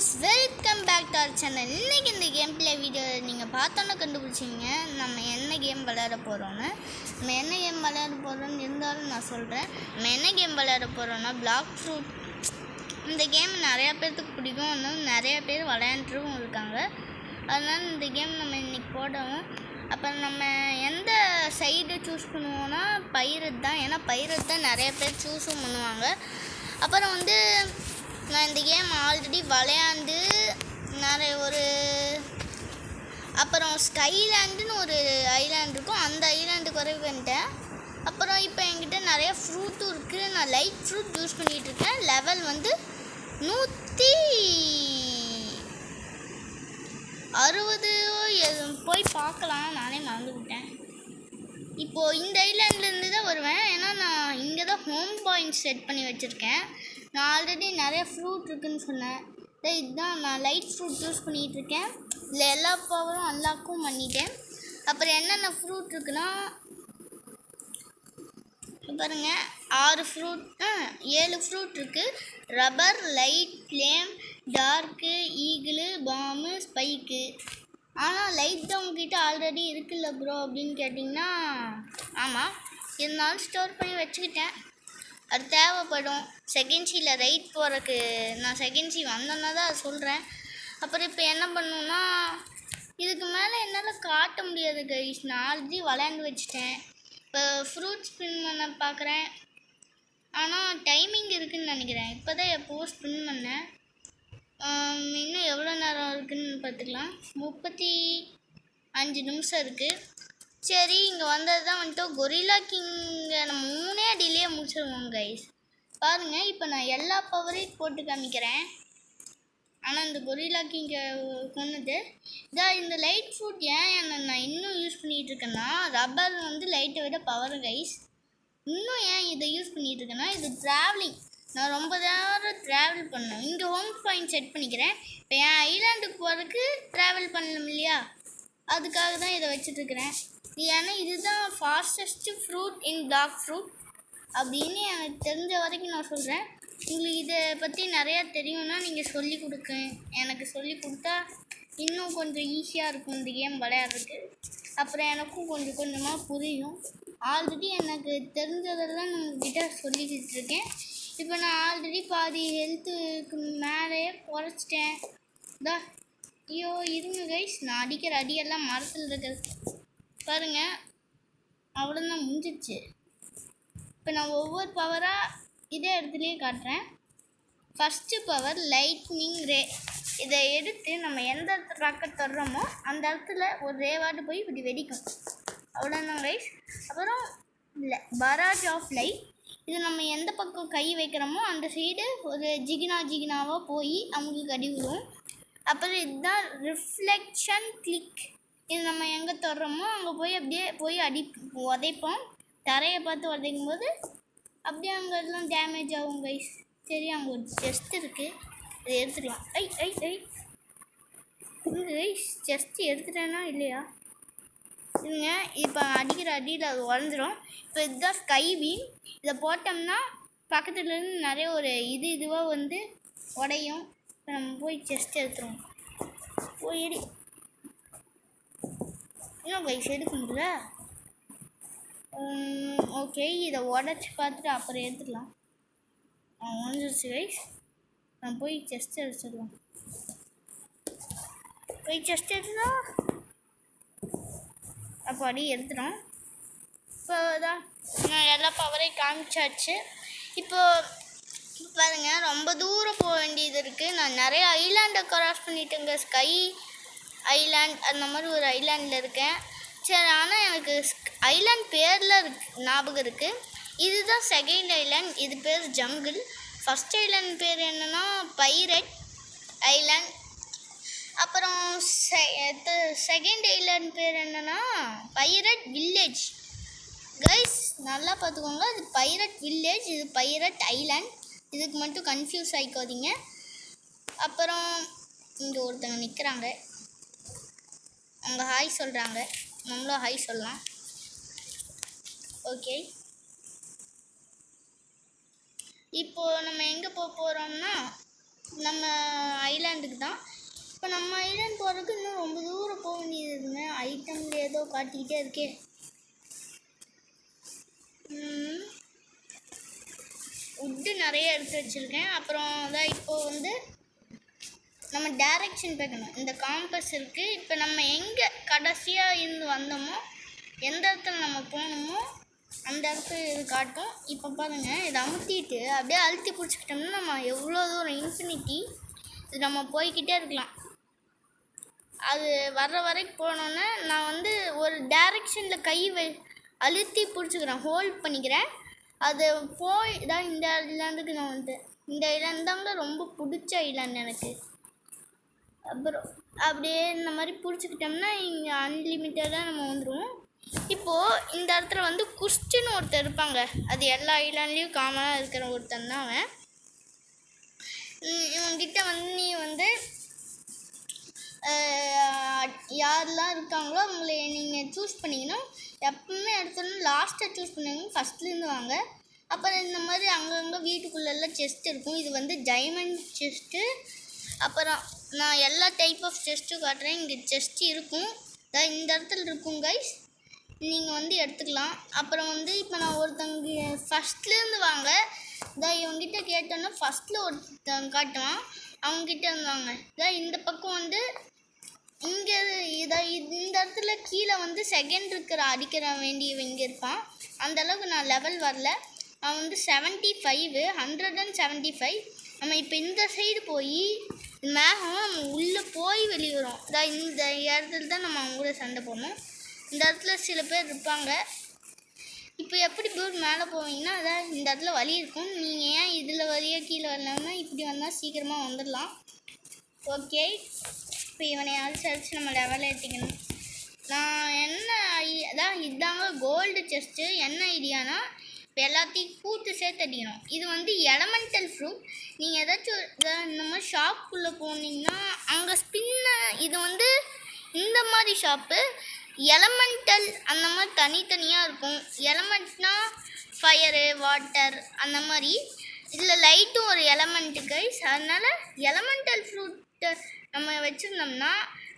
guys, welcome back to our channel. இன்னைக்கு இந்த game play video நீங்கள் பார்த்தோன்னே கண்டுபிடிச்சிங்க நம்ம என்ன கேம் விளையாட போகிறோன்னு. நம்ம என்ன கேம் விளையாட போகிறோன்னு இருந்தாலும் நான் சொல்கிறேன். நம்ம என்ன கேம் விளையாட போகிறோன்னா பிளாக் ஃப்ரூட். இந்த கேம் நிறையா பேர்த்துக்கு பிடிக்கும், இன்னும் நிறையா பேர் விளையாண்டுரும் இருக்காங்க. அதனால் இந்த கேம் நம்ம இன்றைக்கி போடுவோம். அப்போ நம்ம எந்த சைடு சூஸ் பண்ணுவோன்னா பைரட் தான். ஏன்னா பைரட் தான் நிறைய பேர் சூஸும் பண்ணுவாங்க. அப்புறம் நான் இந்த கேம் ஆல்ரெடி விளையாண்டு அப்புறம் ஸ்கைலேண்டுன்னு ஒரு ஐலாண்ட் இருக்கும், அந்த ஐலாண்டுக்கு வரை வந்துட்டேன். அப்புறம் இப்போ என்கிட்ட நிறைய ஃப்ரூட்டும் இருக்குது. நான் லைட் ஃப்ரூட் யூஸ் பண்ணிகிட்ருக்கேன். லெவல் 160 போய் பார்க்கலாம், நானே மறந்துவிட்டேன். இப்போது இந்த ஐலாண்ட்லேருந்து தான் வருவேன். ஏன்னா நான் இங்கே தான் ஹோம் பாயிண்ட் செட் பண்ணி வச்சுருக்கேன். நான் ஆல்ரெடி நிறைய ஃப்ரூட் இருக்குதுன்னு சொன்னேன். இதுதான் நான் லைட் ஃப்ரூட் யூஸ் பண்ணிகிட்ருக்கேன். இதில் எல்லா பவரும் அன்லாக்கும் பண்ணிட்டேன். அப்புறம் என்னென்ன ஃப்ரூட் இருக்குன்னா பாருங்கள், 7 ஃப்ரூட் இருக்குது. Rubber, light, flame, dark, eagle, bomb, spike. ஆனால் லைட் தான் உங்ககிட்ட ஆல்ரெடி இருக்குல்ல ப்ரோ அப்படின்னு கேட்டிங்கன்னா ஆமாம், இருந்தாலும் ஸ்டோர் பண்ணி வச்சுக்கிட்டேன். அது தேவைப்படும் செகண்ட் சீல ரைட் போகிறதுக்கு. நான் செகண்ட் சி வந்தோன்னா தான் அது சொல்கிறேன். அப்புறம் இப்போ என்ன பண்ணணுன்னா இதுக்கு மேலே என்னால் காட்ட முடியாது கைஸ். நான் ஆல்ரெடி விளையாண்டு வச்சுட்டேன். இப்போ ஃப்ரூட் ஸ்பின் பண்ண பார்க்குறேன், ஆனால் டைமிங் இருக்குதுன்னு நினைக்கிறேன். இப்போ தான் எப்போது ஸ்பின் பண்ணேன். இன்னும் எவ்வளோ நேரம் இருக்குதுன்னு பார்த்துக்கலாம். 35 நிமிஷம் இருக்குது. சரி, இங்கே வந்தது தான் கொரில்லா கிங்கை நம்ம 3 அடியிலே முடிச்சிடுவோம் கைஸ். பாருங்கள், இப்போ நான் எல்லா பவரையும் போட்டு காமிக்கிறேன். ஆனால் இந்த கொரில்லா கிங்கை கொண்டுது இதான். இந்த லைட் ஃப்ரூட் ஏன் நான் இன்னும் யூஸ் பண்ணிகிட்டு இருக்கேன்னா, ரப்பர் லைட்டை விட பவர் கைஸ். இன்னும் ஏன் இதை யூஸ் பண்ணிகிட்டு இருக்கேன்னா, இது ட்ராவலிங். நான் ரொம்ப நேரம் ட்ராவல் பண்ணேன். இங்கே ஹோம் பாயிண்ட் செட் பண்ணிக்கிறேன். இப்போ என் ஐலாண்டுக்கு போகிறதுக்கு ட்ராவல் பண்ணலாம் இல்லையா, அதுக்காக தான் இதை வச்சுட்ருக்கிறேன். ஏன்னா இதுதான் fastest fruit in black fruit அப்படின்னு எனக்கு தெரிஞ்ச வரைக்கும் நான் சொல்கிறேன். உங்களுக்கு இதை பற்றி நிறையா தெரியும்னா நீங்கள் எனக்கு சொல்லி கொடுத்தா இன்னும் கொஞ்சம் ஈஸியாக இருக்கும் இந்த கேம் விளையாடுறதுக்கு. அப்புறம் எனக்கும் கொஞ்சம் கொஞ்சமாக புரியும். ஆல்ரெடி எனக்கு தெரிஞ்சதெல்லாம் நான் உங்ககிட்ட சொல்லிக்கிட்டு இருக்கேன். இப்போ நான் ஆல்ரெடி பாதி ஹெல்த்துக்கு மேலேயே குறைச்சிட்டேன். ஐயோ இருங்க கைஸ், நான் அடிக்கிற அடியெல்லாம் மரத்தில் இருக்கிறது பாருங்கள். அவ்வளோதான், முடிஞ்சிச்சு. இப்போ நான் ஒவ்வொரு பவராக இதே இடத்துலையே காட்டுறேன். ஃபஸ்ட்டு பவர் லைட்னிங் ரே. இதை எடுத்து நம்ம எந்த இடத்துல ராக்கெட் தொடுறோமோ அந்த இடத்துல ஒரு ரேவாட்டு போய் இப்படி வெடிக்கும். அவ்வளோதான் கைஸ். அப்புறம் பராஜ் ஆஃப் லைட். இது நம்ம எந்த பக்கம் கை வைக்கிறோமோ அந்த சைடு ஒரு ஜிகினாவாக போய் அவங்களுக்கு அடி விடும். அப்புறம் இதுதான் ரிஃப்ளெக்ஷன் கிளிக். இது நம்ம எங்கே தொடுறோமோ அங்கே போய் அப்படியே உதைப்போம். தரையை பார்த்து உதைக்கும் போது அப்படியே அங்கே எல்லாம் டேமேஜ் ஆகும் கைஸ். சரி, அங்கே ஒரு செஸ்ட் இருக்குது, அதை எடுத்துக்கலாம். கைஸ், செஸ்ட் எடுத்துட்டேன்னா இல்லையா இல்லைங்க. இப்போ அடிக்கிற அடியில் அது உடஞ்சிரும். இப்போ இதுதான் ஸ்கை வீல். இதை போட்டோம்னா பக்கத்துலேருந்து நிறைய ஒரு இதுவாக உடையும். இப்போ நம்ம போய் செஸ்ட் எடுத்துருவோம். போய் இன்னும் கைஸ் எடுக்க முடியல. ஓகே, இதை உடச்சி பார்த்துட்டு அப்புறம் எடுத்துக்கலாம். உடஞ்சிருச்சு கைஸ். நான் போய் செஸ்ட் எடுத்துடலாம். அப்போ அடி எடுத்துடும். இப்போ தான் நான் எல்லா பவரையும் காமிச்சாச்சு. இப்போ பாருங்கள், ரொம்ப தூரம் போக வேண்டியது இருக்குது. நான் நிறைய ஐலாண்டை கிராஸ் பண்ணிட்டேங்க. ஸ்கை ஐலாண்ட் அந்த மாதிரி ஒரு ஐலாண்டில் இருக்கேன். சரி, ஆனால் எனக்கு ஐலாண்ட் பேரில் ஞாபகம் இருக்குது. இதுதான் செகண்ட் ஐலாண்ட். இது பேர் ஜங்கிள். ஃபஸ்ட் ஐலாண்ட் பேர் என்னென்னா பைரட் ஐலாண்ட். அப்புறம் செகண்ட் ஐலாண்ட் பேர் என்னென்னா பைரட் வில்லேஜ். கைஸ் நல்லா பார்த்துக்கோங்க, இது பைரட் வில்லேஜ், இது பைரட் ஐலாண்ட். இதுக்கு மட்டும் கன்ஃபியூஸ் ஆகிக்காதீங்க. அப்புறம் இங்கே ஒருத்தங்க நிற்கிறாங்க, அவங்க ஹாய் சொல்கிறாங்க. நம்மளும் ஹாய் சொல்லலாம். ஓகே, இப்போது நம்ம எங்கே போக போகிறோம்னா நம்ம ஐலாண்டுக்கு தான். இப்போ நம்ம ஐலாண்ட் போகிறதுக்கு இன்னும் ரொம்ப தூரம் போக வேண்டியது இருக்குங்க. ஐட்டம்ல ஏதோ காட்டிக்கிட்டே இருக்கே. உட்டு நிறைய எடுத்து வச்சுருக்கேன். அப்புறம் அதான் இப்போது வந்து நம்ம டைரக்ஷன் பார்க்கணும். இந்த காம்பஸ் இருக்குது. இப்போ நம்ம எங்கே கடைசியாக இருந்து வந்தோமோ, எந்த இடத்துல நம்ம போகணுமோ அந்த இடத்துல இது காட்டும். இப்போ பாருங்கள், இதை அமுத்திட்டு அப்படியே அழுத்தி பிடிச்சிக்கிட்டோம்னா நம்ம எவ்வளோ தூரம் இன்ஃபினிட்டி இது நம்ம போய்கிட்டே இருக்கலாம். அது வர்ற வரைக்கும் போனோன்னே நான் வந்து ஒரு டைரக்ஷனில் அழுத்தி பிடிச்சிக்கிறேன், ஹோல்ட் பண்ணிக்கிறேன். அது போய் தான் இந்த ஐலாண்டுக்கு நான் வந்து இந்த ஐலாண்டு தாங்க ரொம்ப பிடிச்ச ஐலாண்டு எனக்கு. அப்புறம் அப்படியே இந்த மாதிரி பிடிச்சிக்கிட்டோம்னா இங்கே அன்லிமிட்டடாக நம்ம வந்துடுவோம். இப்போது இந்த இடத்துல வந்து குஸ்டின்னு ஒருத்தர் இருப்பாங்க. அது எல்லா ஐலாண்ட்லேயும் காமனாக இருக்கிற ஒருத்தன் தான் அவன். இவங்கிட்ட வந்து நீ வந்து யாரெல்லாம் இருக்காங்களோ அவங்கள நீங்கள் சூஸ் பண்ணிக்கணும். எப்பவுமே எடுத்தோன்னா லாஸ்ட்டாக சூஸ் பண்ணுங்க, ஃபஸ்ட்லேருந்து வாங்க. அப்புறம் இந்த மாதிரி அங்கங்கே வீட்டுக்குள்ளெல்லாம் செஸ்ட் இருக்கும். இது வந்து டைமண்ட் செஸ்ட்டு. அப்புறம் நான் எல்லா டைப் ஆஃப் செஸ்ட்டும் காட்டுறேன். இங்கே செஸ்ட் இருக்கும், இந்த இடத்துல இருக்கும் கைஸ், நீங்கள் வந்து எடுத்துக்கலாம். அப்புறம் வந்து இப்போ நான் ஒருத்தங்க ஃபஸ்ட்லேருந்து வாங்க, இவங்ககிட்ட கேட்டோன்னா ஃபஸ்ட்டில் ஒருத்தங்க காட்டுவான், அவங்ககிட்ட இருந்தாங்க. இந்த பக்கம் வந்து இங்கே இந்த இடத்துல கீழே வந்து செகண்ட் அடிக்கிற வேண்டியவங்க இருப்பான். அந்தளவுக்கு நான் லெவல் வரல. அவன் வந்து 75 175. நம்ம இப்போ இந்த சைடு போய் மேகம் உள்ளே போய் வெளியே வரும். இந்த இடத்துல தான் நம்ம அவங்க கூட சண்டை போடணும். இந்த இடத்துல சில பேர் இருப்பாங்க. இப்போ எப்படி போய் மேலே போவீங்கன்னா இந்த இடத்துல வழி இருக்கும். நீங்கள் ஏன் இதில் வழியாக கீழே வரலாம்னா இப்படி வந்தால் சீக்கிரமாக வந்துடலாம். ஓகே, இப்போ இவனை அடிச்சு நம்ம லெவலில் ஏற்றிக்கணும். நான் என்ன இதாங்க கோல்டு செஸ்ட்டு. என்ன ஐடியானா இப்போ எல்லாத்தையும் கூட்டு சேர்த்து அடிக்கணும். இது வந்து எலமெண்டல் ஃப்ரூட். நீங்கள் ஏதாச்சும் இந்த மாதிரி ஷாப்புக்குள்ளே போனீங்கன்னா அங்கே இது வந்து இந்த மாதிரி ஷாப்பு எலமெண்டல் அந்த மாதிரி தனித்தனியாக இருக்கும். எலமெண்ட்னா ஃபயரு, வாட்டர் அந்த மாதிரி. இதில் லைட்டும் ஒரு எலமெண்ட்டு கைஸ். அதனால் எலமெண்டல் ஃப்ரூட்டை நம்ம வச்சுருந்தோம்னா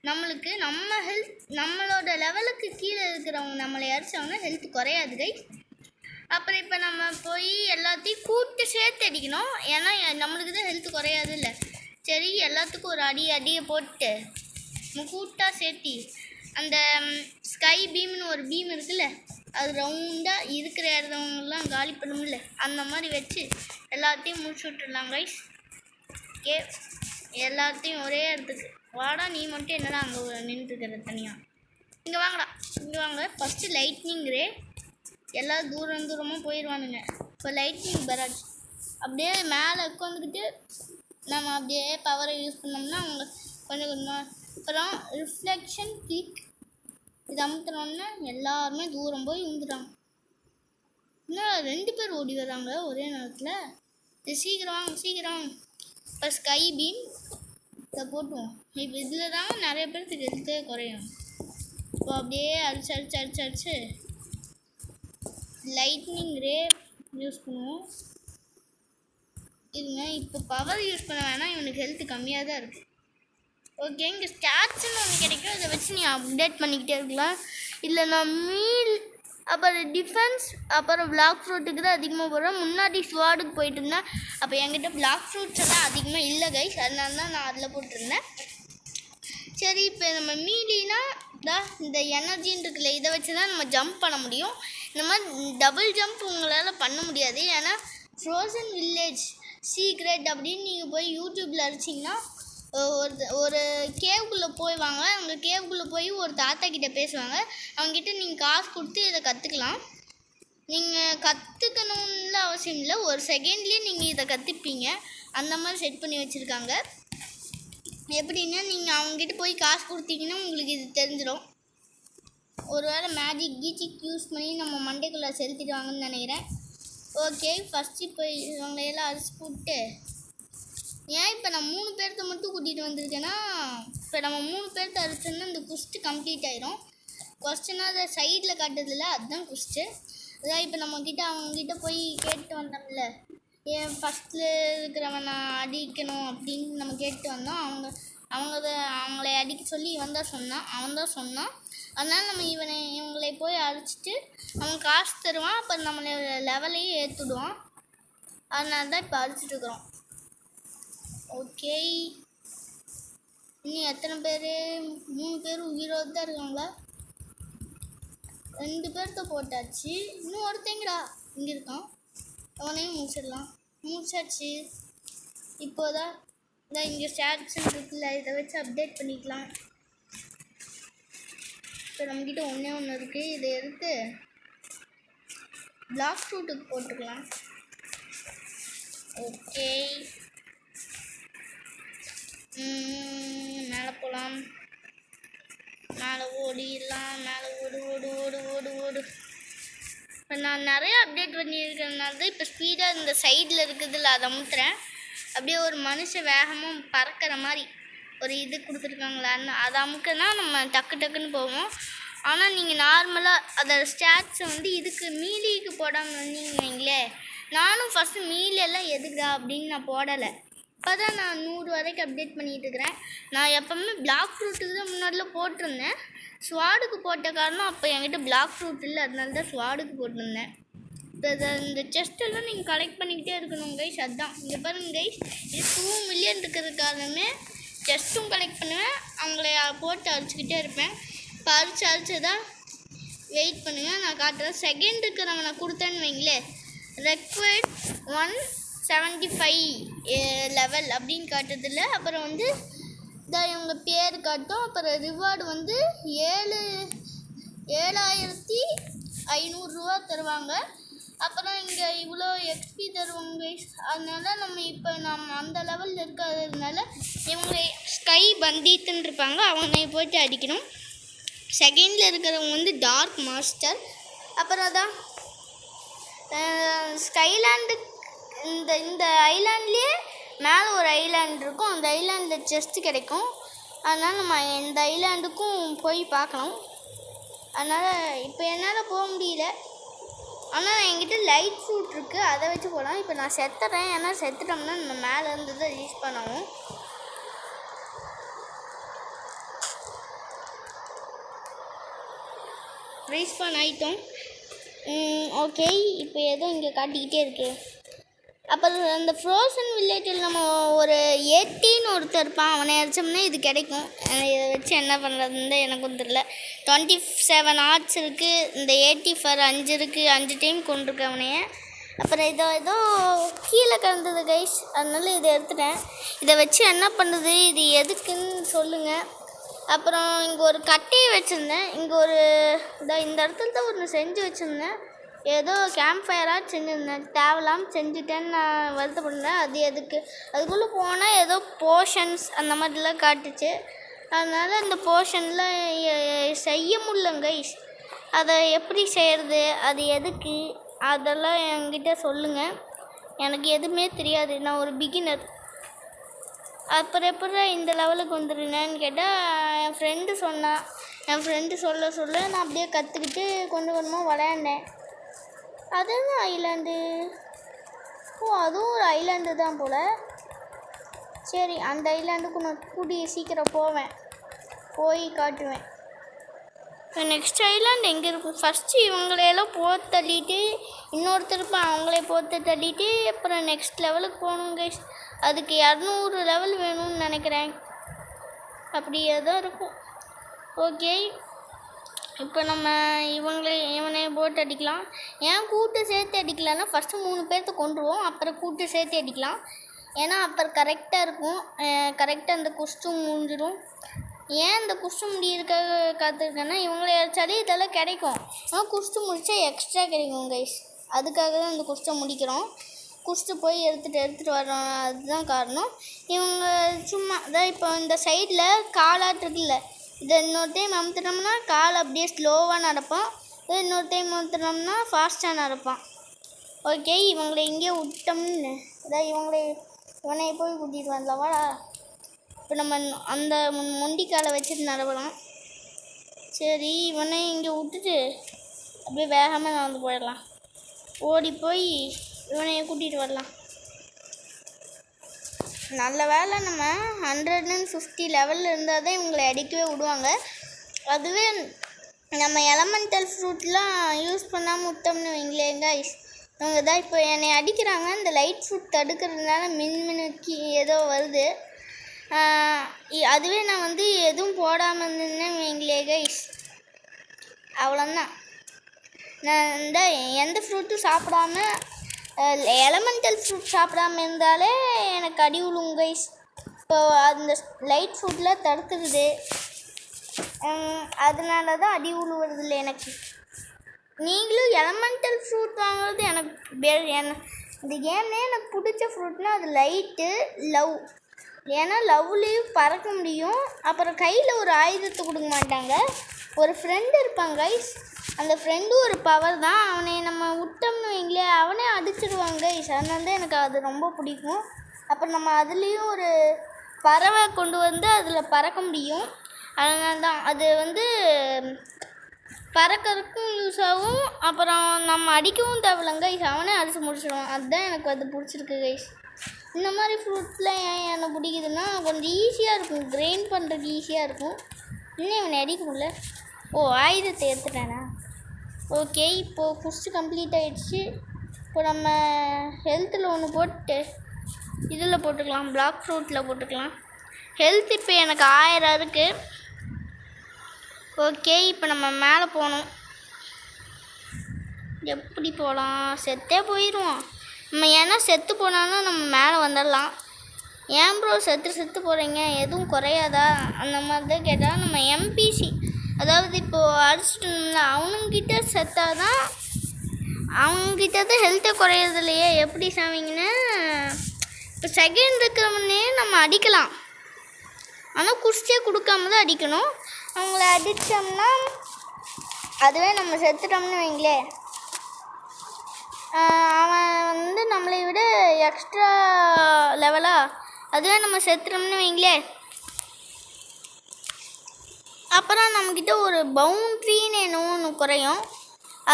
நம்மளுக்கு நம்மளோட லெவலுக்கு கீழே இருக்கிறவங்க நம்மளை அடித்தவங்க ஹெல்த் குறையாது கைஸ். அப்புறம் இப்போ நம்ம போய் எல்லாத்தையும் கூட்டு சேர்த்து அடிக்கணும். ஏன்னா நம்மளுக்கு தான் ஹெல்த் குறையாது இல்லை. சரி, எல்லாத்துக்கும் ஒரு அடியை போட்டு நம்ம கூட்டாக சேர்த்தி அந்த ஸ்கை பீம்னு ஒரு பீம் இருக்குல்ல, அது ரவுண்டாக இருக்கிற இடத்தவங்கெல்லாம் காலி பண்ணும்ல, அந்த மாதிரி வச்சு எல்லாத்தையும் முடிச்சு விட்டுடலாம் கைஸ். ஓகே, எல்லாத்தையும் ஒரே இடத்துக்கு வாடா. நீ மட்டும் என்னடா அங்கே நின்றுட்டுருக்கிற தனியாக? இங்கே வாங்கடா, இங்கே வாங்க. ஃபஸ்ட்டு லைட்னிங் ரே. எல்லாம் தூரமாக போயிடுவானுங்க. இப்போ லைட்னிங் பராஜ் அப்படியே மேலே உட்காந்துக்கிட்டு நம்ம அப்படியே பவரை யூஸ் பண்ணோம்னா அவங்க கொஞ்சம் அப்புறம் ரிஃப்ளெக்ஷன் கிளிக் இது அமுத்தினோன்னா எல்லாருமே தூரம் போய் விழுந்துட்டாங்க. இன்னும் 2 பேர் ஓடி வராங்க ஒரே நேரத்தில். இது சீக்கிரம். இப்போ ஸ்கை பீம் இதை போட்டுவோம். இப்போ இதில் தாங்க நிறைய பேருக்கு ஹெல்த்தே குறையும். இப்போ அப்படியே அடிச்சு லைட்னிங் ரே யூஸ் பண்ணுவோம். இதுங்க இப்போ பவர் யூஸ் பண்ண வேணாம், இவனுக்கு ஹெல்த் கம்மியாக தான் இருக்குது. ஓகே, இங்கே ஸ்டாட்ஸ்ன்னு ஒன்று கிடைக்கும். இதை வச்சு நீ அப்டேட் பண்ணிக்கிட்டே இருக்கலாம். இல்லை நான் மீல் அப்புறம் டிஃபென்ஸ் அப்புறம் பிளாக் ஃப்ரூட்டுக்கு தான் அதிகமாக போடுறேன். முன்னாடி ஸ்வாடுக்கு போயிட்டு இருந்தேன். அப்போ என்கிட்ட பிளாக் ஃப்ரூட்ஸ் எல்லாம் அதிகமாக இல்லை கைஸ். அதனால தான் நான் அதில் போட்டிருந்தேன். சரி, இப்போ நம்ம மீலினா இந்த எனர்ஜின்னு இருக்குல்ல, இதை வச்சு தான் நம்ம ஜம்ப் பண்ண முடியும். இந்த மாதிரி டபுள் ஜம்ப் உங்களால் பண்ண முடியாது. ஏன்னா ஃப்ரோசன் வில்லேஜ் சீக்ரெட் அப்படின்னு நீங்கள் போய் யூடியூப்பில் அடிச்சிங்கன்னா ஒரு கேவுக்குள்ளே போய் வாங்க. அங்கே கேவுக்குள்ளே போய் ஒரு தாத்தா கிட்டே பேசுவாங்க. அவங்ககிட்ட நீங்கள் காசு கொடுத்து இதை கற்றுக்கலாம். நீங்கள் கற்றுக்கணும்னு அவசியம் இல்லை, ஒரு செகண்ட்லேயே நீங்கள் இதை கற்றுப்பீங்க. அந்த மாதிரி செட் பண்ணி வச்சுருக்காங்க. எப்படின்னா நீங்கள் அவங்ககிட்ட போய் காசு கொடுத்தீங்கன்னா உங்களுக்கு இது தெரிஞ்சிடும். ஒரு வேளை மேஜிக் யூஸ் பண்ணி நம்ம மண்டைக்குள்ளே செலுத்திடுவாங்கன்னு நினைக்கிறேன். ஓகே, ஃபஸ்ட்டு இப்போ இவங்களையெல்லாம் அரிசி போட்டு ஏன் இப்போ நான் 3 பேர்த்த மட்டும் கூட்டிகிட்டு வந்திருக்கேன்னா, இப்போ நம்ம 3 பேர்த்த அரிச்சோன்னா இந்த குஸ்ட்டு கம்ப்ளீட் ஆயிரும். கொஸ்டினா அதை சைடில் காட்டுறதில்ல, அதுதான் குஸ்ட்டு. அதான் இப்போ அவங்கக்கிட்ட போய் கேட்டு வந்தோம்ல, ஏன் ஃபஸ்ட்டில் இருக்கிறவன் நான் அடிக்கணும் அப்படின்னு நம்ம கேட்டு வந்தோம். அவங்களை அடிக்க சொல்லி அவன் தான் சொன்னான். அதனால் நம்ம இவங்களை போய் அடிச்சுட்டு அவன் காசு தருவான். அப்புறம் நம்மளை லெவலையும் ஏற்றுடுவான். அதனால தான் இப்போ அடிச்சுட்ருக்குறோம். ஓகே, இன்னும் எத்தனை பேர்? 3 பேர் உயிரோடு தான் இருக்காங்களா? 2 பேர்த்த போட்டாச்சு. இன்னும் ஒருத்தங்கடா இங்கே இருக்கான். அவனையும் முடிச்சாச்சு. இப்போதான் இங்கே ஸ்டாட்ஸ் இருக்குல்ல, இதை வச்சு அப்டேட் பண்ணிக்கலாம். இப்போ நம்மக்கிட்ட ஒன்று இருக்குது. இதை எடுத்து பிளாக் ஃப்ரூட்டுக்கு போட்டுக்கலாம். ஓகே, மேலே போகலாம். மேலே ஓடிடலாம். மேலே ஓடு ஓடு ஓடு ஓடு ஓடு. இப்போ நான் நிறைய அப்டேட் பண்ணியிருக்கிறதுனால தான் இப்போ ஸ்பீடாக இந்த சைடில் இருக்குதுல்ல அதை அமுத்துறேன். அப்படியே ஒரு மனுஷன் வேகமாக பறக்கிற மாதிரி ஒரு இது கொடுத்துருக்காங்களான்னு அதை அமுக்குன்னா நம்ம டக்குன்னு போவோம். ஆனால் நீங்கள் நார்மலாக அதை ஸ்டாட்ஸை இதுக்கு மீலிக்கு போடாமல் வந்தீங்கன்னு வைங்களே. நானும் ஃபஸ்ட்டு மீலெல்லாம் எதுக்குடா அப்படின்னு நான் போடலை. இப்போ தான் நான் 100 வரைக்கும் அப்டேட் பண்ணிகிட்டு இருக்கிறேன். நான் எப்போவுமே பிளாக் ஃப்ரூட்டுக்கு தான் முன்னாடியில் போட்டிருந்தேன். ஸ்வாடுக்கு போட்ட காரணம் அப்போ என்கிட்ட பிளாக் ஃப்ரூட் இல்லை, அதனால தான் ஸ்வாடுக்கு போட்டிருந்தேன். இப்போ இந்த செஸ்ட்டெல்லாம் நீங்கள் கலெக்ட் பண்ணிக்கிட்டே இருக்கணும் கைஸ். அதுதான் இங்கே பாருங்கள் கைஸ், இது 2 மில்லியன் இருக்கிறது காரணமே செஸ்ட்டும் கலெக்ட் பண்ணுவேன், அவங்கள போட்டு அடிச்சுக்கிட்டே இருப்பேன். இப்போ அடிச்சு தான் வெயிட் பண்ணுங்கள், நான் காட்டுறேன். செகண்ட் இருக்கிறவங்க நான் கொடுத்தேன்னு வைங்களேன், ரெக்வயர்ட் 175 லெவல் அப்படின்னு காட்டுறதில்ல. அப்புறம் இதான் இவங்க பேர் காட்டும். அப்புறம் ரிவார்டு 7500 தருவாங்க. அப்புறம் இங்கே இவ்வளோ எக்ஸ்பி தருவாங்க. அதனால நம்ம அந்த லெவலில் இருக்கிறதுனால இவங்க ஸ்கை பந்தீத்துன்னு இருப்பாங்க, அவங்க போய்ட்டு அடிக்கணும். செகண்டில் இருக்கிறவங்க டார்க் மாஸ்டர். அப்புறம் அதான் ஸ்கைலாண்டு. இந்த ஐலாண்ட்லேயே மேலே ஒரு ஐலாண்ட் இருக்கும், அந்த ஐலாண்டில் செஸ்ட்டு கிடைக்கும். அதனால் நம்ம இந்த ஐலாண்டுக்கும் போய் பார்க்கலாம். அதனால் இப்போ என்னால் போக முடியல. ஆனால் என்கிட்ட லைட் ஃப்ரூட் இருக்குது, அதை வச்சு போகலாம். இப்போ நான் செத்துறேன், ஏன்னா செத்துட்டோம்னா நம்ம மேலே இருந்து தான் ரீச் பண்ணுவோம். ரீச் பண்ண ஆகிட்டோம். ஓகே, இப்போ ஏதோ இங்கே காட்டிக்கிட்டே இருக்கு. அப்புறம் அந்த ஃப்ரோசன் வில்லேஜில் நம்ம ஒரு 18 ஒருத்தர் இருப்பான், அவனை அடித்தோம்னா இது கிடைக்கும். இதை வச்சு என்ன பண்ணுறதுன்னு எனக்கும் தெரியல. 27 ஆர்ட்ஸ் இருக்குது, இந்த 84 5 இருக்குது, 5 டைம் கொண்டிருக்கு அவனைய. அப்புறம் ஏதோ கீழே கலந்தது கைஸ், அதனால இதை எடுத்துட்டேன். இதை வச்சு என்ன பண்ணுறது, இது எதுக்குன்னு சொல்லுங்கள். அப்புறம் இங்கே ஒரு கட்டையை வச்சுருந்தேன், இங்கே ஒரு இந்த இடத்துல தான் ஒன்று செஞ்சு வச்சுருந்தேன். ஏதோ கேம்ப் ஃபயராக செஞ்சுருந்தேன், தேவையில்லாமல் செஞ்சுட்டேன்னு நான் வருத்தப்படுறேன். அது எதுக்கு, அதுக்குள்ளே போனால் ஏதோ போர்ஷன்ஸ் அந்த மாதிரிலாம் காட்டுச்சு. அதனால் அந்த போர்ஷனில் செய்ய முடியலங்க. அதை எப்படி செய்கிறது, அது எதுக்கு, அதெல்லாம் என்கிட்ட சொல்லுங்கள். எனக்கு எதுவுமே தெரியாது, நான் ஒரு பிகினர். அப்புறம் எப்படி இந்த லெவலுக்கு வந்துடுனேன்னு கேட்டால் என் ஃப்ரெண்டு சொன்னான். என் ஃப்ரெண்டு சொல்ல நான் அப்படியே கற்றுக்கிட்டு கொஞ்சமாக விளையாண்டேன். அதுதான் ஐலாண்டு. அதுவும் ஒரு ஐலாண்டு தான் போல். சரி, அந்த ஐலாண்டுக்கு நான் கூடிய சீக்கிரம் போய் காட்டுவேன். இப்போ நெக்ஸ்ட் ஐலாண்டு எங்கே இருக்கும், ஃபஸ்ட்டு இவங்களையெல்லாம் போட்டு தள்ளிட்டு இன்னொருத்தருப்ப அவங்களே போட்டு தள்ளிட்டு அப்புறம் நெக்ஸ்ட் லெவலுக்கு போகணும் கைஸ். அதுக்கு 200 லெவல் வேணும்னு நினைக்கிறேன், அப்படியே தான் இருக்கும். ஓகே, இப்போ நம்ம இவனை போட்டு அடிக்கலாம். ஏன் கூட்டு சேர்த்து அடிக்கலாம்னா ஃபஸ்ட்டு 3 பேர்த்த கொண்டுருவோம், அப்புறம் கூட்டு சேர்த்து அடிக்கலாம். ஏன்னா அப்புறம் கரெக்டாக இருக்கும், கரெக்டாக அந்த குஸ்டும் முடிஞ்சிடும். ஏன் இந்த குஸ்டு முடியிருக்காக காத்திருக்கேன்னா இவங்களை அடித்தாலே இதெல்லாம் கிடைக்கும். ஆனால் குஸ்டு முடித்தா எக்ஸ்ட்ரா கிடைக்கும் கைஸ், அதுக்காக தான் இந்த குஸ்டை முடிக்கிறோம். குஸ்டு போய் எடுத்துகிட்டு வரோம், அதுதான் காரணம். இவங்க சும்மா தான் இப்போ இந்த சைடில் காலாட்டு இருக்குல்ல, இதை இன்னொரு டைம் அமுத்துனோம்னா கால் அப்படியே ஸ்லோவாக நடப்பான், இது இன்னொரு டைம் அமுத்துனோம்னா ஃபாஸ்ட்டாக நடப்பான். ஓகே, இவங்களை இங்கே விட்டோம்னு அதான் இவனை போய் கூட்டிகிட்டு வரலவா. இப்போ நம்ம அந்த மொண்டிக்காலை வச்சுட்டு நடக்கலாம். சரி, இவனை இங்கே விட்டுட்டு அப்படியே வேகமாக நடந்து போயிடலாம். ஓடி போய் இவனையை கூட்டிகிட்டு வரலாம். நல்ல வேலை நம்ம 150 லெவலில் இருந்தால் தான் இவங்களை அடிக்கவே விடுவாங்க. அதுவே நம்ம எலமெண்டல் ஃப்ரூட்லாம் யூஸ் பண்ணாமல் விட்டோம்னு வைங்களேன் கைஸ், இவங்க தான் இப்போ என்னை அடிக்கிறாங்க. இந்த லைட் ஃப்ரூட் தடுக்கிறதுனால மின்மினுக்கி ஏதோ வருது. அதுவே நான் வந்து எதுவும் போடாமல் இருந்தேன்னு வைங்களே கைஸ், அவ்வளோதான். நான் இந்த எந்த ஃப்ரூட்டும் சாப்பிடாம எலமெண்டல் ஃப்ரூட் சாப்பிடாம இருந்தாலே எனக்கு அடி விழுங்க கைஸ். இப்போ அந்த லைட் ஃப்ரூட்டில் தடுத்துக்குது, அதனால தான் அடி விழுவுறது இல்லை எனக்கு. நீங்களும் எலமெண்டல் ஃப்ரூட் வாங்குறது இந்த கேம்லேயே எனக்கு பிடிச்ச ஃப்ரூட்னால் அது லைட்டு லவ். ஏன்னா லவ்லேயும் பறக்க முடியும், அப்புறம் கையில் ஒரு ஆயுதத்தை கொடுக்க மாட்டாங்க. ஒரு ஃப்ரெண்டு இருப்பாங்க கைஸ், அந்த ஃப்ரெண்டும் ஒரு பவர் தான். அவனை நம்ம விட்டோம்னு வைங்களே அவனே அடிச்சிடுவாங்க கைஸ். அதனால தான் எனக்கு அது ரொம்ப பிடிக்கும். அப்புறம் நம்ம அதுலேயும் ஒரு பறவை கொண்டு வந்து அதில் பறக்க முடியும். அதனால தான் அது வந்து பறக்கிறதுக்கும் யூஸ் ஆகும், அப்புறம் நம்ம அடிக்கவும் தேவையில்லைங்க கைஸ், அவனே அடித்து முடிச்சிடுவான். அதுதான் எனக்கு அது பிடிச்சிருக்கு கைஸ். இந்த மாதிரி ஃப்ரூட்ஸ்லாம் ஏன் எனக்கு பிடிக்குதுன்னா கொஞ்சம் ஈஸியாக இருக்கும், கிரைண்ட் பண்ணுறதுக்கு ஈஸியாக இருக்கும். இன்னும் இவனை அடிக்க முடியல. ஓ, ஆயுதத்தை எடுத்துட்டானா? ஓகே, இப்போது ஃபஸ்ட்டு கம்ப்ளீட் ஆகிடுச்சு. இப்போ நம்ம ஹெல்த்தில் ஒன்று போட்டு இதில் போட்டுக்கலாம், பிளாக் ஃப்ரூட்டில் போட்டுக்கலாம். ஹெல்த் இப்போ எனக்கு 1000 இருக்குது. ஓகே, இப்போ நம்ம மேலே போகணும். எப்படி போகலாம்? செத்தே போயிடுவோம் நம்ம. ஏன்னா செத்து போனாலும் நம்ம மேலே வந்துடலாம். ஏன் ப்ரோ செத்து போகிறீங்க, எதுவும் குறையாதா அந்த மாதிரி தான் கேட்டால், நம்ம எம்பிசி அதாவது இப்போது அடிச்சுட்டு அவனுங்கிட்ட செத்தாதான் அவங்ககிட்ட தான் ஹெல்த்தே குறையிறது இல்லையே. எப்படி சாமிங்கன்னா இப்போ செகண்ட் இருக்கிறவனே நம்ம அடிக்கலாம், ஆனால் குடிச்சே கொடுக்காம தான் அடிக்கணும். அவங்கள அடித்தோம்னா அதுவே நம்ம செத்துட்டோம்னு வைங்களே, அவன் வந்து நம்மளை விட எக்ஸ்ட்ரா லெவலாக, அதுவே நம்ம செத்துட்டோம்னு வைங்களே, அப்புறம் நம்மக்கிட்ட ஒரு பவுண்ட்ரின்னு ஒன்று குறையும்.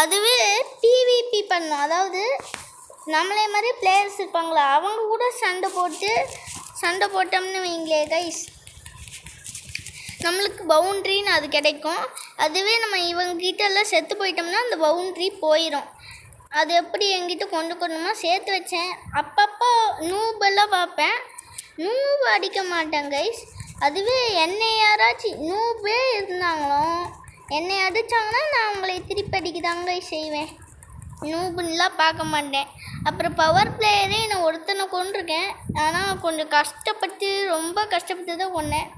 அதுவே டிவிபி பண்ணும், அதாவது நம்மளே மாதிரி பிளேயர்ஸ் இருப்பாங்களா அவங்க கூட சண்டை போட்டோம்னு வைங்களே கைஸ், நம்மளுக்கு பவுண்ட்ரின்னு அது கிடைக்கும். அதுவே நம்ம இவங்ககிட்ட எல்லாம் செத்து போயிட்டோம்னா அந்த பவுண்ட்ரி போயிடும். அது எப்படி என்கிட்ட கொண்டு சேர்த்து வச்சேன். அப்பப்போ நூபெல்லாம் பார்ப்பேன், நூபு அடிக்க மாட்டேன் கைஸ். அதுவே என்னை யாராச்சும் நூபே இருந்தாங்களோ என்னை அடித்தாங்கன்னா நான் அவங்களை திருப்பி அடிக்கதாங்க செய்வேன். நூபுன்னெலாம் பார்க்க மாட்டேன். அப்புறம் பவர் பிளேயரே நான் ஒருத்தனை கொண்டிருக்கேன், ஆனால் கொஞ்சம் ரொம்ப கஷ்டப்பட்டு தான் கொண்டேன்.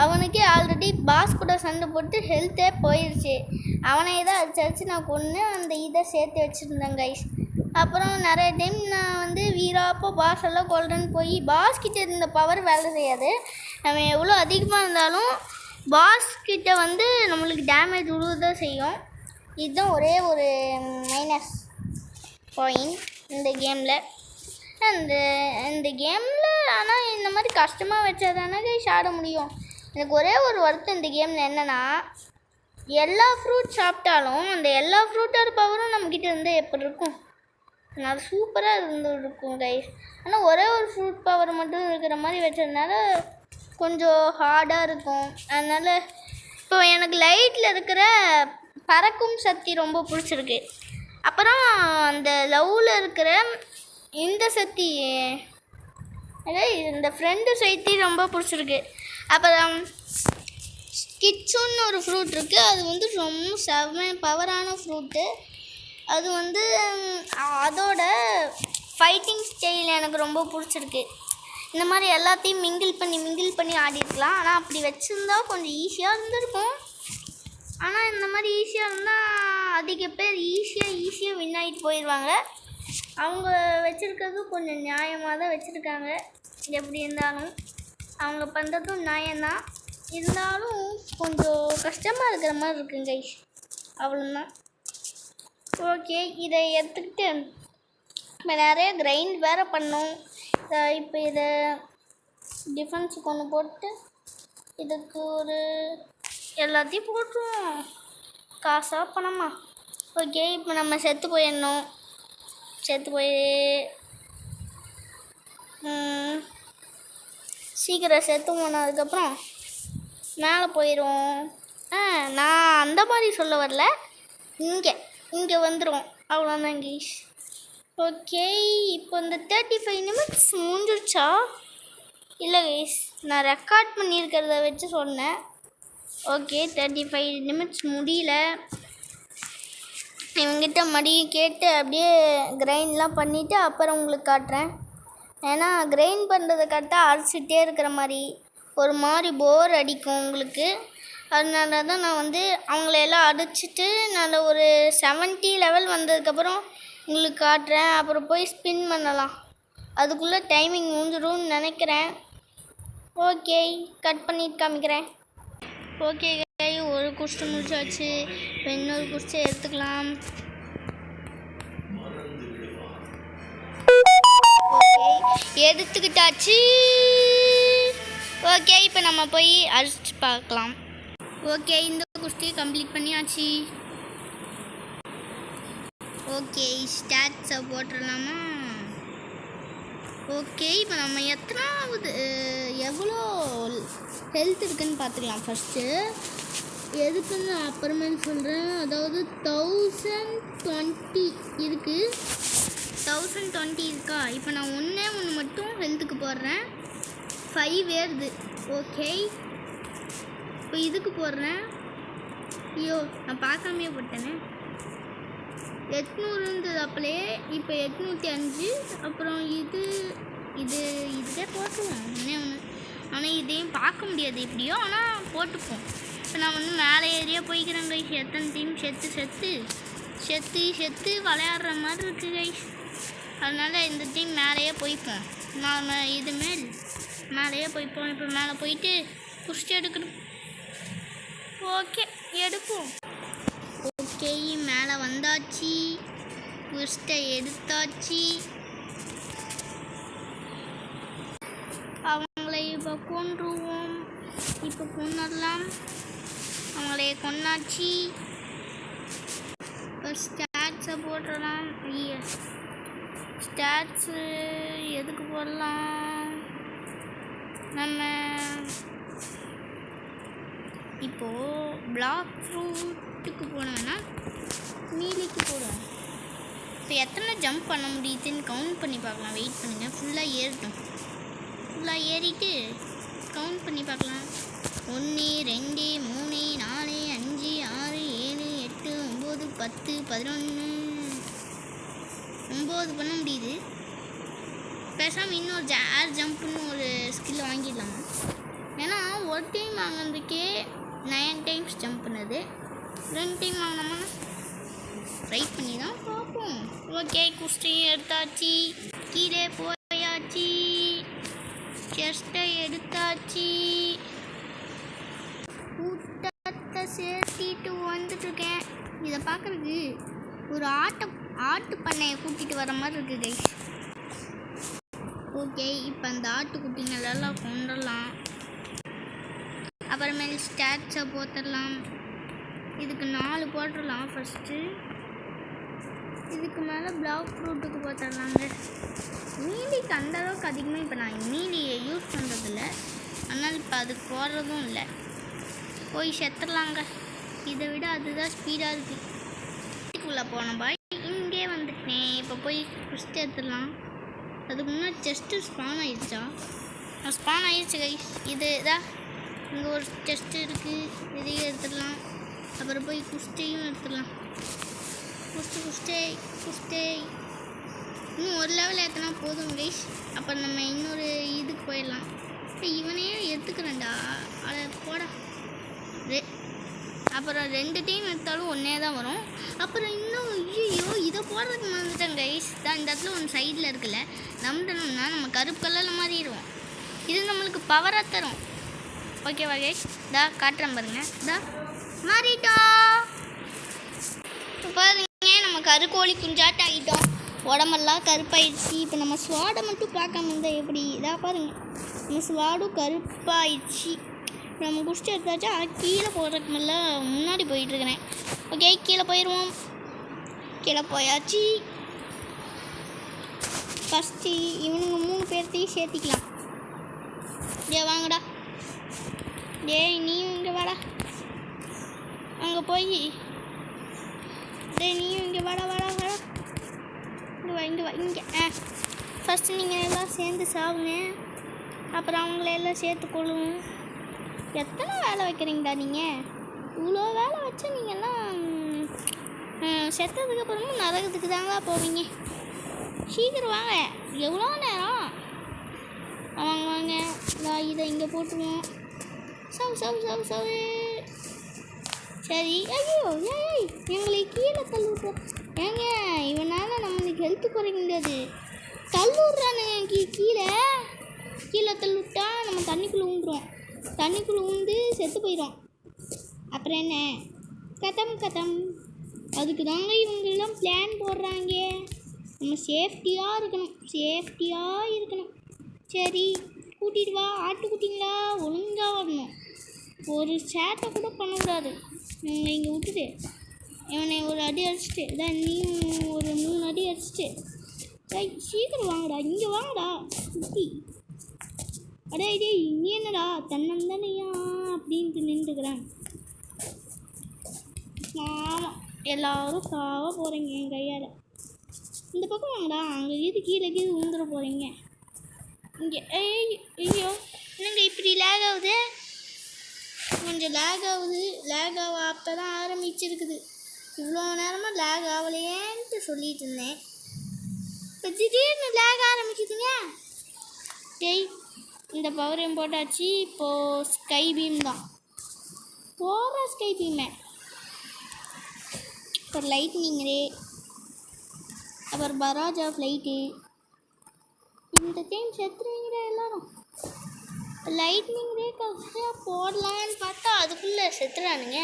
அவனுக்கே ஆல்ரெடி பாஸ் கூட சண்டை போட்டு ஹெல்த்தே போயிடுச்சு. அவனை தான் அடிச்சு நான் கொன்று அந்த இதை சேர்த்து வச்சுருந்தேன் கைஸ். அப்புறம் நிறைய டைம் நான் வந்து வீராப்போ பாஸ் எல்லாம் கொல்றேன்னு போய் பாஸ்கிட்ட இருந்த பவர் வேலை செய்யாது. நம்ம எவ்வளோ அதிகமாக இருந்தாலும் பாஸ்கிட்ட வந்து நம்மளுக்கு டேமேஜ் விழுவதான் செய்யும். இதுதான் ஒரே ஒரு மைனஸ் பாயிண்ட் இந்த கேமில். இந்த கேமில் ஆனால் இந்த மாதிரி கஷ்டமாக வச்சாதானே கைஸ் ஆட முடியும். எனக்கு ஒரே ஒரு வருத்தம் இந்த கேமில் என்னென்னா, எல்லா ஃப்ரூட் சாப்பிட்டாலும் அந்த எல்லா ஃப்ரூட்டோட பவரும் நம்மக்கிட்ட இருந்தால் எப்படி இருக்கும், அது சூப்பராக இருக்கும் கைஸ். ஆனால் ஒரே ஒரு ஃப்ரூட் பவர் மட்டும் இருக்கிற மாதிரி வச்சதுனால கொஞ்சம் ஹார்டாக இருக்கும். அதனால் இப்போ எனக்கு லைட்டில் இருக்கிற பறக்கும் சக்தி ரொம்ப பிடிச்சிருக்கு. அப்புறம் அந்த லவ்வில் இருக்கிற இந்த சக்தி, இந்த ஃப்ரெண்டு சக்தி ரொம்ப பிடிச்சிருக்கு. அப்புறம் கிட்ஸுன்னு ஒரு ஃப்ரூட் இருக்குது, அது வந்து ரொம்ப செம்ம பவரான ஃப்ரூட்டு. அது வந்து அதோட ஃபைட்டிங் ஸ்டைல் எனக்கு ரொம்ப பிடிச்சிருக்கு. இந்த மாதிரி எல்லாத்தையும் மிங்கிள் பண்ணி ஆடிருக்கலாம். ஆனால் அப்படி வச்சுருந்தா கொஞ்சம் ஈஸியாக இருந்திருக்கும். ஆனால் இந்த மாதிரி ஈஸியாக இருந்தால் அதிக பேர் ஈஸியாக வின் ஆகிட்டு போயிடுவாங்க. அவங்க வச்சுருக்கிறது கொஞ்சம் நியாயமாக தான் வச்சுருக்காங்க. எப்படி இருந்தாலும் அவங்க பண்ணுறதும் நியாயம்தான், இருந்தாலும் கொஞ்சம் கஷ்டமாக இருக்கிற மாதிரி இருக்குங்க கைஸ், அவ்வளோதான். ஓகே, இதை எடுத்துக்கிட்டு இப்போ நிறைய கிரைண்ட் வேறு பண்ணோம். இப்போ இதை டிஃபென்ஸுக்கு ஒன்று போட்டு இதுக்கு ஒரு எல்லாத்தையும் போட்டுருவோம், காசாக பணமா. ஓகே, இப்போ நம்ம செத்து போயிடணும். செத்து போய் சீக்கிரம் செத்து போனதுக்கப்புறம் மேலே போயிடுவோம். நான் அந்த மாதிரி சொல்ல வரல, இங்கே வந்துடும், அவ்வளோதான் கைஸ். ஓகே, இப்போ இந்த 35 நிமிட்ஸ் முடிஞ்சிருச்சா? இல்லை கைஸ், நான் ரெக்கார்ட் பண்ணியிருக்கிறத வச்சு சொன்னேன். ஓகே, 35 நிமிட்ஸ் முடியல. இவங்கிட்ட மடியும் கேட்டு அப்படியே கிரைண்ட்லாம் பண்ணிவிட்டு அப்புறம் உங்களுக்கு காட்டுறேன். ஏன்னா கிரைண்ட் பண்ணுறதை கரெக்டாக அரைச்சிட்டே இருக்கிற மாதிரி ஒரு மாதிரி போர் அடிக்கும் உங்களுக்கு. அதனால தான் நான் வந்து அவங்களெல்லாம் அடிச்சுட்டு நல்ல ஒரு 70 லெவல் வந்ததுக்கப்புறம் உங்களுக்கு காட்டுறேன். அப்புறம் போய் ஸ்பின் பண்ணலாம். அதுக்குள்ளே டைமிங் முடிஞ்சிடும்னு நினைக்கிறேன். ஓகே, கட் பண்ணிட்டு காமிக்கிறேன். ஓகே, ஒரு குஸ்ட் முடிச்சாச்சு. இப்போ இன்னொரு குஸ்ட் எடுத்துக்கலாம். ஓகே, எடுத்துக்கிட்டாச்சு. ஓகே, இப்போ நம்ம போய் அடிச்சு பார்க்கலாம். ஓகே, இந்த குஸ்டி கம்ப்ளீட் பண்ணியாச்சு. ஓகே, ஸ்டாட்ஸை போட்டுடலாமா? ஓகே, இப்போ நம்ம எவ்வளோ ஹெல்த் இருக்குதுன்னு பார்த்துக்கலாம். ஃபஸ்ட்டு எதுக்குன்னு அப்புறமேன்னு சொல்கிறேன். அதாவது 1020 இருக்குது. 1020 இருக்கா? இப்போ நான் ஒன்று மட்டும் ஹெல்த்துக்கு போடுறேன். 5 ஏறுது. ஓகே, இப்போ இதுக்கு போடுறேன். ஐயோ, நான் பார்க்காமையே போட்டேனே. 800 இருந்தது அப்போலே, இப்போ 805. அப்புறம் இதே போட்டுருவோம் ஒன்றே ஒன்று. ஆனால் இதையும் பார்க்க முடியாது எப்படியோ, ஆனால் போட்டுப்போம். இப்போ நான் வந்து மேலே ஏரியா போய்க்கிறேன் கைஸ். எத்தனை டீம் செத்து விளையாடுற மாதிரி இருக்குது கைஸ். அதனால் இந்த டீம் மேலேயே போய்ப்போம். நான் மேலேயே போய்ப்போம். இப்போ மேலே போயிட்டு குஸ்ட் எடுக்கணும். ஓகே, எடுப்போம். ஓகே, மேலே வந்தாச்சு. குஸ்ட்டை எடுத்தாச்சு. அவங்களை இப்போ கொன்றுவோம். இப்போ கொன்னடலாம். அவங்களே கொன்னாச்சு. இப்போ ஸ்டாட்ஸை போட்டுடலாம். ஸ்டாட்ஸு எதுக்கு போடலாம்? நம்ம இப்போது பிளாக் ஃப்ரூட்டுக்கு போனோம்னா மீலிக்கு போடுவோம். இப்போ எத்தனை ஜம்ப் பண்ண முடியுதுன்னு கவுண்ட் பண்ணி பார்க்கலாம். வெயிட் பண்ணுங்கள், ஃபுல்லாக ஏறட்டும். ஃபுல்லாக ஏறிட்டு கவுண்ட் பண்ணி பார்க்கலாம். 1 2 3 4 5 6 7 8 9 10 11 9 பண்ண முடியுது. பேசாமல் இன்னொரு ஏர் ஜம்ப்புன்னு ஒரு ஸ்கில் வாங்கிடலாமா? ஏன்னா ஒரு டைம் வாங்கினதுக்கே 9 டைம்ஸ் ஜம்ப் பண்ணது. 2 டைம் வாங்கினோமா ட்ரை பண்ணி தான் பார்ப்போம். ஓகே, குஸ்டியும் எடுத்தாச்சு. கீழே போயாச்சு. செஸ்ட்டை எடுத்தாச்சு. கூட்டத்தை சேர்த்திட்டு வந்துட்டுருக்கேன். இதை பார்க்குறதுக்கு ஒரு ஆட்டு பண்ணையை கூட்டிகிட்டு வர மாதிரி இருக்குது கைஸ். ஓகே, இப்போ அந்த ஆட்டுக்குட்டிங்களெல்லாம் கொண்டுடலாம். அப்புறமேல் ஸ்டாட்ஸை போட்டுடலாம். இதுக்கு 4 போட்டுடலாம் ஃபஸ்ட்டு. இதுக்கு மேலே பிளாக் ஃப்ரூட்டுக்கு போட்டுடலாங்க. மீலிக்கு அந்தளவுக்கு அதிகமாக இப்போ நான் மீலியை யூஸ் பண்ணுறதில்ல, அதனால் இப்போ அதுக்கு போடுறதும் இல்லை. போய் செத்துடலாங்க. இதை விட அதுதான் ஸ்பீடாக இருக்குது. இதுக்குள்ளே போன பாய் இங்கே வந்துட்டேன். இப்போ போய் குஸ்ட் எடுத்துடலாம். அதுக்கு முன்னாடி செஸ்ட்டு ஸ்பான் ஆகிடுச்சா? ஸ்பான் ஆகிடுச்சு கைஸ். இதுதான் இங்கே ஒரு செஸ்ட்டு இருக்குது. இதையும் எடுத்துடலாம். அப்புறம் போய் குஸ்டையும் எடுத்துடலாம். குஸ்டே இன்னும் ஒரு லெவல் ஏற்றினா போதும் கைஸ். அப்புறம் நம்ம இன்னொரு இதுக்கு போயிடலாம். இவனே எடுத்துக்கிறேன்டா, அதை போடா. அப்புறம் 2 டைம் எடுத்தாலும் ஒன்றே தான் வரும். அப்புறம் இன்னும் ஐயோ, இதை போடுறதுக்கு வந்துட்டேன் கைஸ். தான் இந்த இடத்துல ஒன்று சைடில் இருக்குல்ல, நம்பிட்டோம்னா நம்ம கருப்பு கலரில் மாறிடுவோம். இது நம்மளுக்கு பவராக தரும். ஓகேவா கைஸ்? காட்டுறேன் பாருங்க. மாறிட்டோம். இப்போ பாருங்க, நம்ம கருக்கோழி குஞ்சாட்ட ஆகிட்டோம். உடம்பெல்லாம் கருப்பாயிடுச்சு. இப்போ நம்ம ஸ்வாடை மட்டும் பார்க்காம இருந்தால் எப்படி? பாருங்க, நம்ம ஸ்வாடும் கருப்பாயிடுச்சு. நம்ம குஸ்ட் எடுத்தாச்சு. கீழே போடுறதுக்கு மேலே முன்னாடி போயிட்டுருக்கிறேன். ஓகே, கீழே போயிடுவோம். கீழே போயாச்சு. ஃபஸ்ட்டு இவனுங்க 3 பேர்த்தையும் சேர்த்திக்கலாம். வாங்கடா. டேய் நீயும் இங்கே வாடா. அங்கே போய் டேய் நீயும் இங்கே வாடா வாடா வாடா. இங்கே வா இங்கே. ஃபஸ்ட்டு நீங்கள் எல்லாம் சேர்ந்து சாவுங்க, அப்புறம் அவங்கள எல்லாம் சேர்த்து கொள்ளுவோம். எத்தனை வேலை வைக்கிறீங்கடா நீங்கள்? இவ்வளோ வேலை வச்சா நீங்கள்லாம் செத்ததுக்கு அப்புறமும் நரகத்துக்கு தாங்க போவீங்க. சீக்கிரம் வாங்க. எவ்வளோ நேரம்? வாங்க வாங்க. இதை இங்கே போட்டுருவோம். சவு சவு சவு சவு. சரி. ஐயோ ஏய் எங்களை கீழே தள்ளுவிட்றோம். ஏங்க இவனால் நம்மளுக்கு ஹெல்த்து குறைக்க முடியாது. தள்ளுவிட்றானுங்க கீழே கீழே தள்ளுவிட்டா நம்ம தண்ணிக்குள்ளே ஊந்துடும். தண்ணிக்குள்ளே ஊந்து செத்து போயிடும். அப்புறம் என்ன? கதம். அதுக்கு தாங்க இவங்கெல்லாம் பிளான் போடுறாங்க. நம்ம சேஃப்டியாக இருக்கணும். சரி கூட்டிகிட்டு வா. ஆட்டுக்குட்டிங்களா ஒழுங்காக வரணும். ஒரு சேட்டை கூட பண்ணக்கூடாது. இங்கே விட்டுட்டு இவனை ஒரு அடி அடிச்சுட்டு இதான் நீயும் ஒரு 3 அடி அடிச்சுட்டு சீக்கிரம் வாங்கடா. இங்கே வாங்கடா குட்டி. அடே நீ என்னடா தன்னந்தனையா அப்படின்ட்டு நின்றுக்கிறேன். ஆமாம் எல்லோரும் சாவ போகிறீங்க என் கையால். இந்த பக்கம் வாங்கடா. அங்கே கீழே விழுந்துட போகிறீங்க. இங்கே ஐயோ என்னங்க இப்படி லேக் ஆகுது? கொஞ்சம் லேக் ஆக அப்போ தான் ஆரம்பிச்சிருக்குது. இவ்வளோ நேரமாக லேக் ஆகலையேன்ட்டு சொல்லிட்டு இருந்தேன். இப்போ திடீர்னு லேக் ஆரம்பிக்குதுங்க. இந்த பவரையும் போட்டாச்சு. இப்போது ஸ்கை பீம் தான் போகிற. ஸ்கை பீமை அப்புறம் லைட்னிங் ரே, அப்புறம் பராஜா ஃப்ளைட்டு. இந்த டைம் செத்துறீங்கடா எல்லோரும். லைட்னிங் ரே கஷ்டம் போடலான்னு பார்த்தா அதுக்குள்ளே செத்துறானுங்க.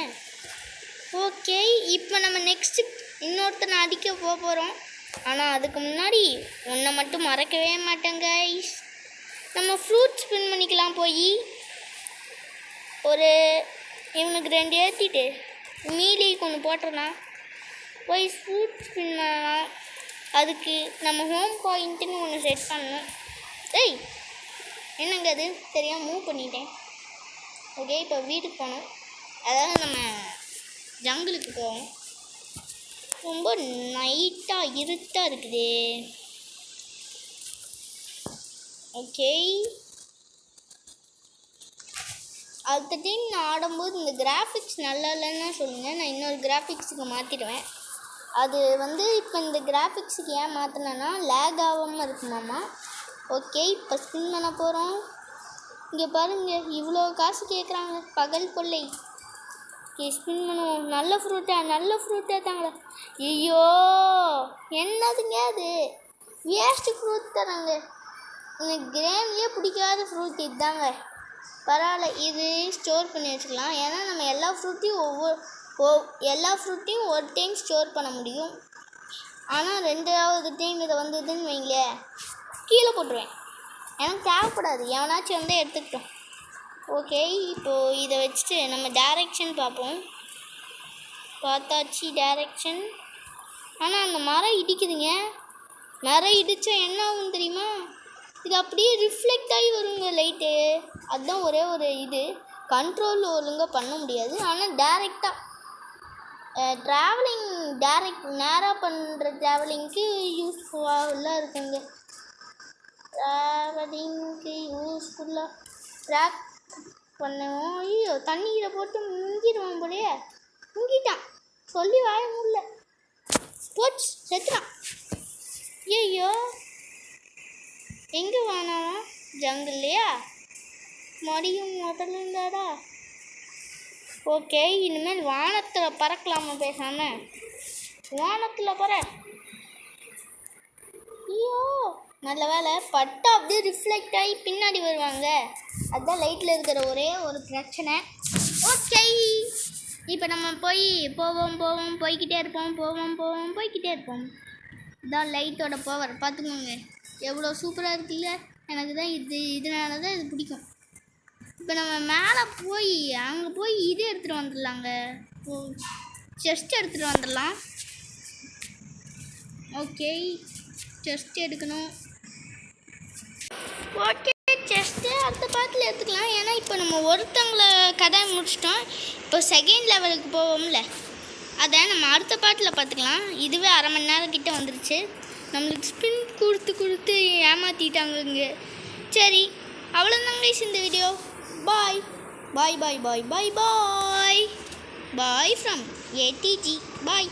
ஓகே இப்போ நம்ம நெக்ஸ்ட்டு இன்னொருத்தனை அடிக்க போகிறோம். ஆனால் அதுக்கு முன்னாடி ஒன்றை மட்டும் மறக்கவே மாட்டேங்க. நம்ம ஃப்ரூட் ஸ்பின் பண்ணிக்கலாம். போய் ஒரு இவனுக்கு 2 ஏற்றிட்டு மீலிக்கு ஒன்று போட்டுடலாம். போய் ஃப்ரூட் ஸ்பின் பண்ணலாம். அதுக்கு நம்ம ஹோம் பாயிண்ட்டுன்னு ஒன்று செட் பண்ணணும். என்னங்க அது தெரியாமல் மூவ் பண்ணிட்டேன். ஓகே இப்போ வீட்டுக்கு போகணும். அதாவது நம்ம ஜங்கிளுக்கு போவோம். ரொம்ப நைட்டாக இருட்டாக இருக்குது. ஓகே அடுத்த டைம் நான் ஆடும்போது இந்த கிராஃபிக்ஸ் நல்லா இல்லைன்னா சொல்லுங்கள், நான் இன்னொரு கிராஃபிக்ஸுக்கு மாற்றிடுவேன். அது இப்போ இந்த கிராஃபிக்ஸுக்கு ஏன் மாற்றினேன்னா லேக் ஆகாமல் இருக்குமாம்மா. ஓகே இப்போ ஸ்பின் பண்ண போகிறோம். இங்கே பாருங்கள் இவ்வளோ காசு கேட்குறாங்க. பகல் கொள்ளை. ஸ்பின் பண்ணுவோம். நல்ல ஃப்ரூட்டாக தாங்களே. ஐயோ என்னதுங்க அது வேஸ்ட்டு ஃப்ரூட் தராங்க. எனக்கு கேம்லேயே பிடிக்காத ஃப்ரூட் இதுதாங்க. பரவாயில்ல இது ஸ்டோர் பண்ணி வச்சுக்கலாம். ஏன்னா நம்ம எல்லா ஃப்ரூட்டையும் ஒரு டைம் ஸ்டோர் பண்ண முடியும். ஆனால் 2வது டைம் இதை வந்ததுன்னு வைங்களேன் கீழே போட்டுருவேன். எனக்கு தேவைப்படாது. எவனாச்சும் வந்து எடுத்துக்கிட்டோம். ஓகே இப்போது இதை வச்சுட்டு நம்ம டைரெக்ஷன் பார்ப்போம். பார்த்தாச்சு டைரெக்ஷன். ஆனால் அந்த மரம் இடிக்குதுங்க. மரம் இடித்தா என்ன ஆகும் தெரியுமா? இது அப்படியே ரிஃப்ளெக்ட் ஆகி வருங்க லைட்டு. அதுதான் ஒரே ஒரு இது கண்ட்ரோல் ஒழுங்காக பண்ண முடியாது. ஆனால் டேரெக்டாக ட்ராவலிங் நேராக பண்ணுற ட்ராவலிங்க்கு யூஸ்ஃபுல்லாக இருக்குங்க. ட்ராவலிங்க்கு யூஸ்ஃபுல்லாக ட்ராக் பண்ணுவோம். ஐயோ தண்ணியில் போட்டு முங்கிடுவான் போலையே. முங்கிட்டான் சொல்லி வாய முடியல. போச்சு செத்துறான். ஐயோ எங்கே வானாலும் ஜங்கிள்லையா மடியும் முதல்ல இருந்தாடா. ஓகே இனிமேல் வானத்தில் பறக்கலாமா பேசாமல்? வானத்தில் பற. ஐயோ நல்ல வேலை பட்டா அப்படியே ரிஃப்ளெக்ட் ஆகி பின்னாடி வருவாங்க. அதுதான் லைட்டில் இருக்கிற ஒரே ஒரு பிரச்சனை. ஓகே இப்போ நம்ம போய்கிட்டே இருப்போம். போய்கிட்டே இருப்போம். இதுதான் லைட்டோட பவர். பார்த்துக்கோங்க எவ்வளோ சூப்பராக இருக்குல்ல. எனக்கு தான் இதனால தான் இது பிடிக்கும். இப்போ நம்ம மேலே அங்கே போய் இது எடுத்துகிட்டு வந்துடலாங்க. செஸ்ட் எடுத்துகிட்டு வந்துடலாம். ஓகே செஸ்ட் எடுக்கணும். ஓகே செஸ்ட்டு அடுத்த பாட்டில் எடுத்துக்கலாம். ஏன்னா இப்போ நம்ம ஒருத்தவங்கள கதை முடிச்சிட்டோம். இப்போ செகண்ட் லெவலுக்கு போவோம்ல, அதை நம்ம அடுத்த பாட்டில் பார்த்துக்கலாம். இதுவே அரை மணி நேரம் கிட்ட வந்துருச்சு. நம்மளுக்கு ஸ்பின் கொடுத்து ஏமாற்றிட்டாங்க. சரி, அவ்வளோதாங்க கைஸ் இந்த video. Bye bye bye bye bye bye bye from ATG. Bye.